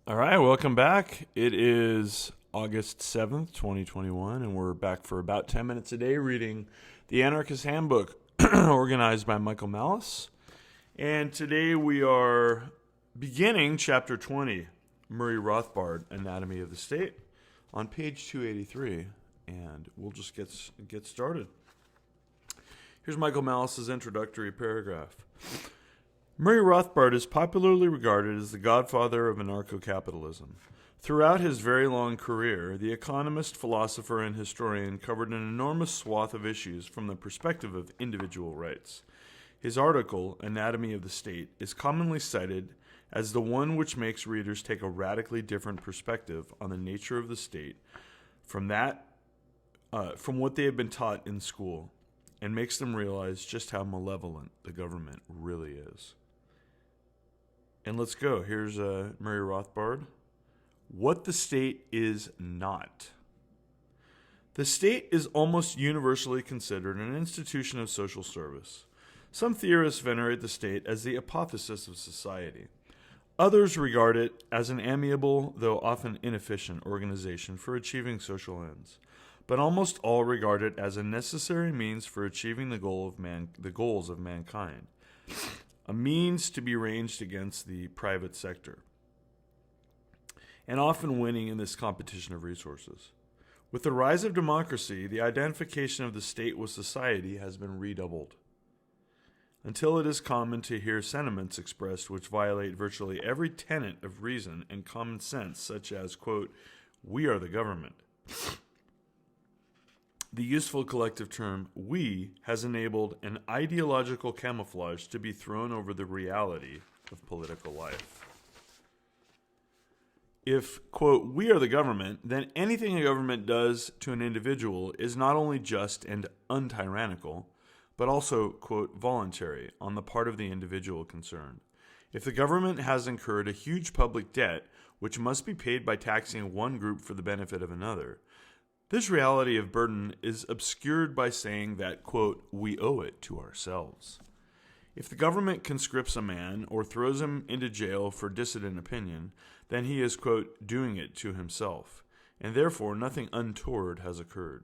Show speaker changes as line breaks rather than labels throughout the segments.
All right, welcome back. It is August 7th, 2021, and we're back for about 10 minutes a day reading the Anarchist Handbook, organized by Michael Malice. And today we are beginning Chapter 20, Murray Rothbard, Anatomy of the State, on page 283, and we'll just get started. Here's Michael Malice's introductory paragraph. Murray Rothbard is popularly regarded as the godfather of anarcho-capitalism. Throughout his very long career, the economist, philosopher, and historian covered an enormous swath of issues from the perspective of individual rights. His article, Anatomy of the State, is commonly cited as the one which makes readers take a radically different perspective on the nature of the state from what they have been taught in school, and makes them realize just how malevolent the government really is. And let's go. Here's Murray Rothbard. What the state is not. The state is almost universally considered an institution of social service. Some theorists venerate the state as the apotheosis of society. Others regard it as an amiable, though often inefficient, organization for achieving social ends. But almost all regard it as a necessary means for achieving the goals of mankind. A means to be ranged against the private sector, and often winning in this competition of resources. With the rise of democracy, the identification of the state with society has been redoubled, until it is common to hear sentiments expressed which violate virtually every tenet of reason and common sense, such as, quote, "We are the government." The useful collective term "we" has enabled an ideological camouflage to be thrown over the reality of political life. If, quote, "we are the government," then anything a government does to an individual is not only just and untyrannical, but also, quote, "voluntary" on the part of the individual concerned. If the government has incurred a huge public debt, which must be paid by taxing one group for the benefit of another, this reality of burden is obscured by saying that, quote, "we owe it to ourselves." If the government conscripts a man or throws him into jail for dissident opinion, then he is, quote, "doing it to himself," and therefore nothing untoward has occurred.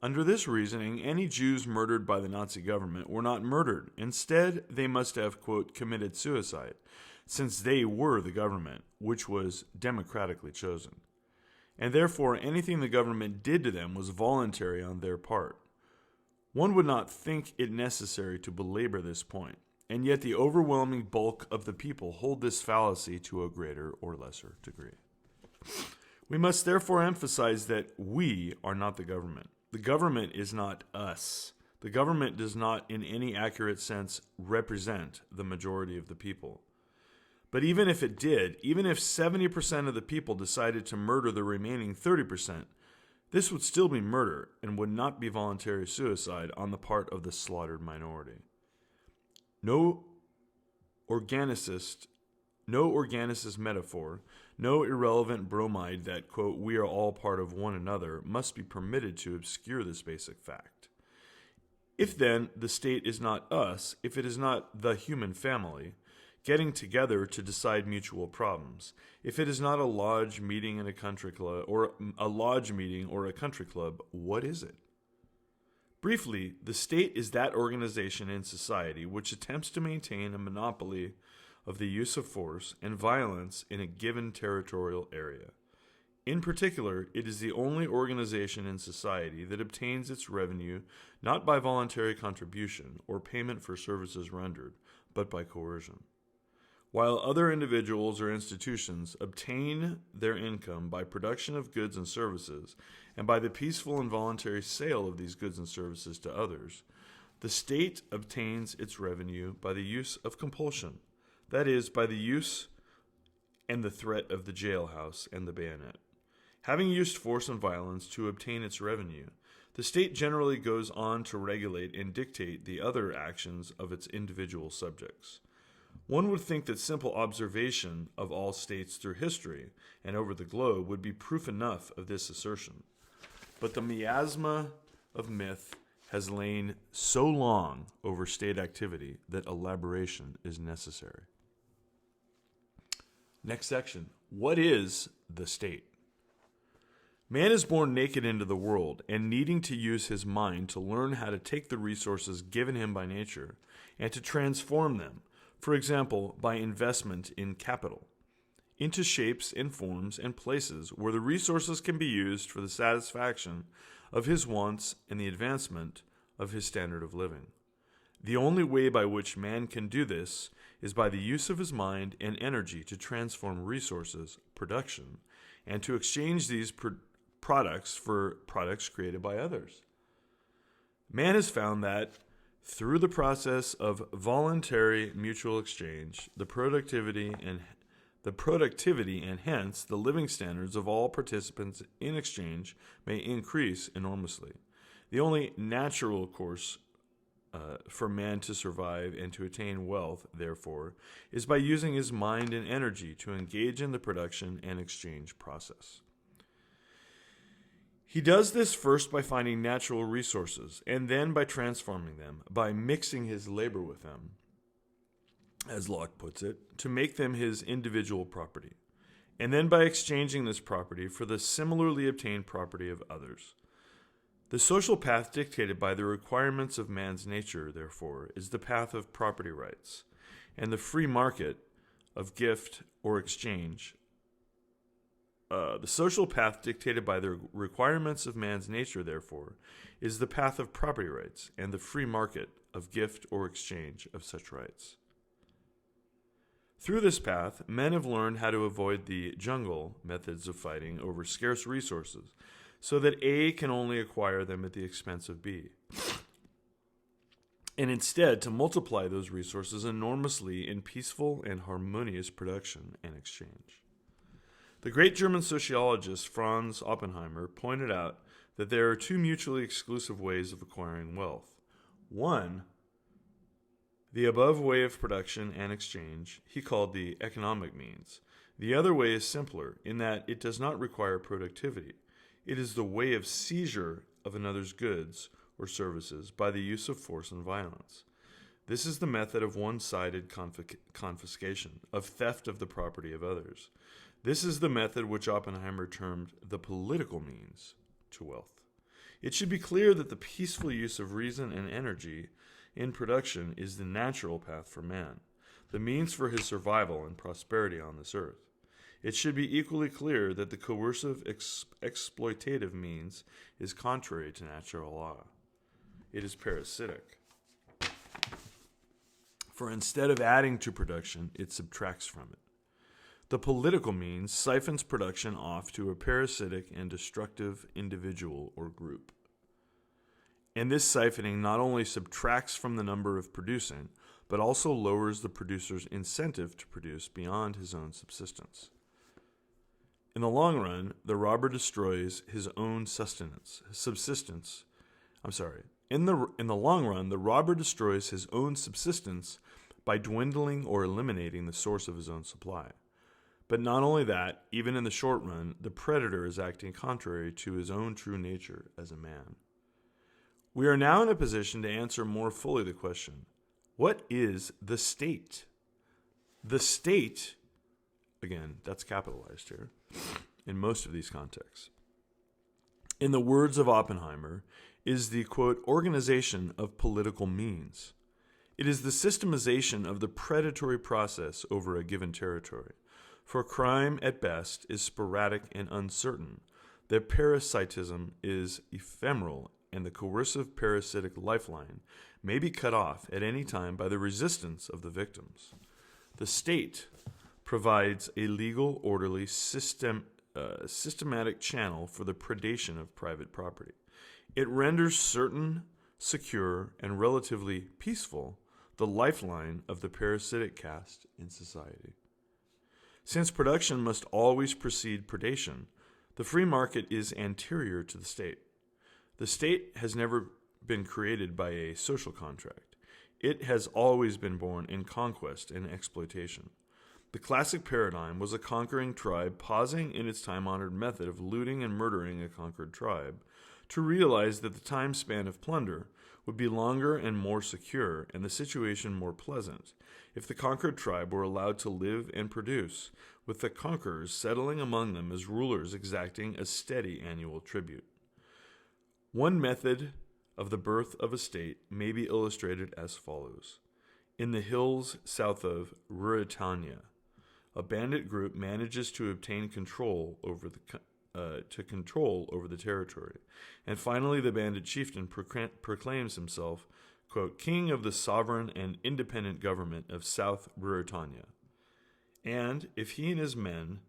Under this reasoning, any Jews murdered by the Nazi government were not murdered. Instead, they must have, quote, "committed suicide," since they were the government, which was democratically chosen. And therefore anything the government did to them was voluntary on their part. One would not think it necessary to belabor this point, and yet the overwhelming bulk of the people hold this fallacy to a greater or lesser degree. We must therefore emphasize that we are not the government. The government is not us. The government does not in any accurate sense represent the majority of the people. But even if it did, even if 70% of the people decided to murder the remaining 30%, this would still be murder and would not be voluntary suicide on the part of the slaughtered minority. No organicist metaphor, no irrelevant bromide that, quote, "we are all part of one another," must be permitted to obscure this basic fact. If then the state is not us, if it is not the human family, getting together to decide mutual problems, if it is not a lodge meeting in a country club or a country club, what is it? Briefly, the state is that organization in society which attempts to maintain a monopoly of the use of force and violence in a given territorial area. In particular, it is the only organization in society that obtains its revenue not by voluntary contribution or payment for services rendered, but by coercion. While other individuals or institutions obtain their income by production of goods and services, and by the peaceful and voluntary sale of these goods and services to others, the state obtains its revenue by the use of compulsion, that is, by the use and the threat of the jailhouse and the bayonet. Having used force and violence to obtain its revenue, the state generally goes on to regulate and dictate the other actions of its individual subjects. One would think that simple observation of all states through history and over the globe would be proof enough of this assertion. But the miasma of myth has lain so long over state activity that elaboration is necessary. Next section. What is the state? Man is born naked into the world and needing to use his mind to learn how to take the resources given him by nature and to transform them, for example, by investment in capital, into shapes and forms and places where the resources can be used for the satisfaction of his wants and the advancement of his standard of living. The only way by which man can do this is by the use of his mind and energy to transform resources, production, and to exchange these products for products created by others. Man has found that through the process of voluntary mutual exchange, the productivity and hence the living standards of all participants in exchange may increase enormously. The only natural course for man to survive and to attain wealth, therefore, is by using his mind and energy to engage in the production and exchange process. He does this first by finding natural resources, and then by transforming them, by mixing his labor with them, as Locke puts it, to make them his individual property, and then by exchanging this property for the similarly obtained property of others. The social path dictated by the requirements of man's nature, therefore, is the path of property rights, and the free market of gift or exchange. The social path dictated by the requirements of man's nature, therefore, is the path of property rights and the free market of gift or exchange of such rights. Through this path, men have learned how to avoid the jungle methods of fighting over scarce resources, so that A can only acquire them at the expense of B, and instead to multiply those resources enormously in peaceful and harmonious production and exchange. The great German sociologist Franz Oppenheimer pointed out that there are two mutually exclusive ways of acquiring wealth. One, the above way of production and exchange, he called the economic means. The other way is simpler in that it does not require productivity. It is the way of seizure of another's goods or services by the use of force and violence. This is the method of one-sided confiscation, of theft of the property of others. This is the method which Oppenheimer termed the political means to wealth. It should be clear that the peaceful use of reason and energy in production is the natural path for man, the means for his survival and prosperity on this earth. It should be equally clear that the coercive exploitative means is contrary to natural law. It is parasitic. For instead of adding to production, it subtracts from it. The political means siphons production off to a parasitic and destructive individual or group. And this siphoning not only subtracts from the number of producing, but also lowers the producer's incentive to produce beyond his own subsistence. In the long run, the robber destroys his own subsistence. In the long run, the robber destroys his own subsistence by dwindling or eliminating the source of his own supply. But not only that, even in the short run, the predator is acting contrary to his own true nature as a man. We are now in a position to answer more fully the question, what is the state? The state, again, that's capitalized here, in most of these contexts, in the words of Oppenheimer, is the, quote, organization of political means. It is the systemization of the predatory process over a given territory. For crime, at best, is sporadic and uncertain. Their parasitism is ephemeral, and the coercive parasitic lifeline may be cut off at any time by the resistance of the victims. The state provides a legal, orderly, systematic channel for the predation of private property. It renders certain, secure, and relatively peaceful the lifeline of the parasitic caste in society. Since production must always precede predation, the free market is anterior to the state. The state has never been created by a social contract. It has always been born in conquest and exploitation. The classic paradigm was a conquering tribe pausing in its time-honored method of looting and murdering a conquered tribe to realize that the time span of plunder would be longer and more secure, and the situation more pleasant, if the conquered tribe were allowed to live and produce, with the conquerors settling among them as rulers exacting a steady annual tribute. One method of the birth of a state may be illustrated as follows. In the hills south of Ruritania, a bandit group manages to obtain control over the territory, and finally the bandit chieftain proclaims himself, quote, king of the sovereign and independent government of South Ruritania. And if he and his men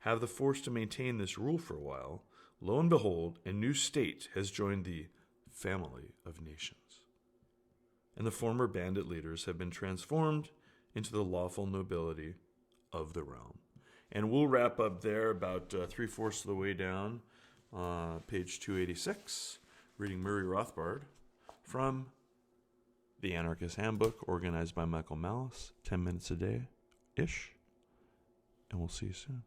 have the force to maintain this rule for a while, lo and behold, a new state has joined the family of nations. And the former bandit leaders have been transformed into the lawful nobility of the realm. And we'll wrap up there about 3/4 of the way down, page 286, reading Murray Rothbard from the Anarchist Handbook, organized by Michael Malice, 10 minutes a day-ish. And we'll see you soon.